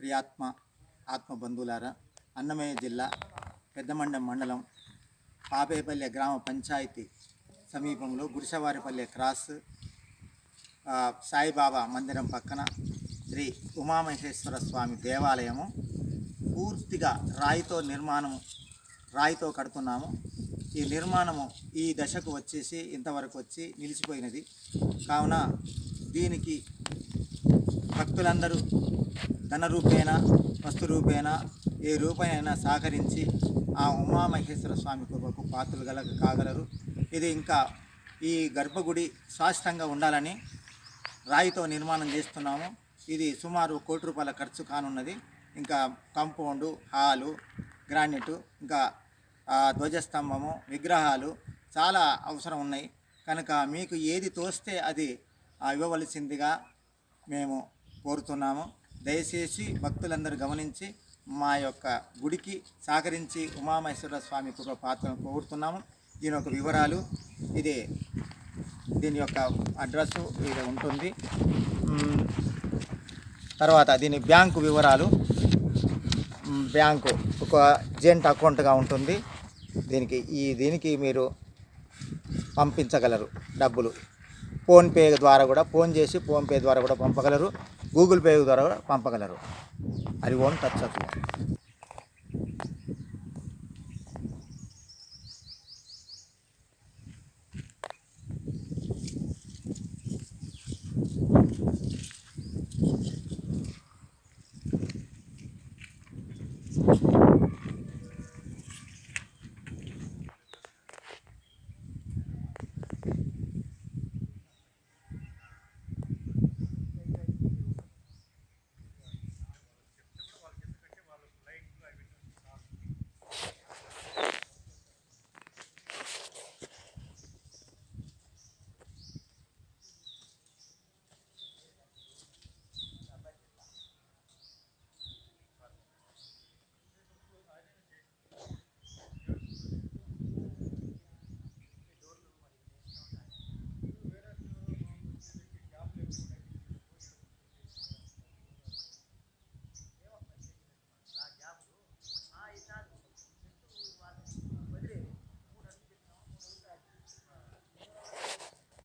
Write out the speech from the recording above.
ప్రియాత్మ ఆత్మబంధువులారా, అన్నమయ్య జిల్లా పెద్దమండం మండలం పాపేపల్లె గ్రామ పంచాయతీ సమీపంలో గుడిసవారిపల్లె క్రాస్ సాయిబాబా మందిరం పక్కన శ్రీ ఉమామహేశ్వర స్వామి దేవాలయము పూర్తిగా రాయితో కడుతున్నాము. ఈ నిర్మాణము ఈ దశకు వచ్చేసి ఇంతవరకు వచ్చి నిలిచిపోయినది. కావున దీనికి భక్తులందరూ ధన రూపేణ వస్తు రూపేణ ఏ రూపైనా సహకరించి ఆ ఉమామహేశ్వర స్వామి కృపకు పాత్రలు కాగలరు. ఇది ఇంకా ఈ గర్భగుడి శాశ్వతంగా ఉండాలని రాయితో నిర్మాణం చేస్తున్నాము. ఇది సుమారు 1 కోటి రూపాయల ఖర్చు కానున్నది. ఇంకా కాంపౌండు, హాలు, గ్రానైటు, ఇంకా ధ్వజస్తంభము, విగ్రహాలు చాలా అవసరం ఉన్నాయి. కనుక మీకు ఏది తోస్తే అది ఇవ్వవలసిందిగా మేము కోరుతున్నాము. దయచేసి భక్తులందరూ గమనించి మా యొక్క గుడికి సహకరించి ఉమామహేశ్వర స్వామి కృప పాత్రను కోరుతున్నాము. దీని యొక్క వివరాలు దీని యొక్క అడ్రస్సు ఇది ఉంటుంది. తర్వాత దీని బ్యాంకు వివరాలు, బ్యాంకు ఒక జాయింట్ అకౌంట్గా ఉంటుంది. దీనికి మీరు పంపించగలరు డబ్బులు. ఫోన్పే ద్వారా కూడా ఫోన్పే ద్వారా కూడా పంపగలరు. గూగుల్ పే ద్వారా కూడా పంపగలరు. అది ఓన్ టచ్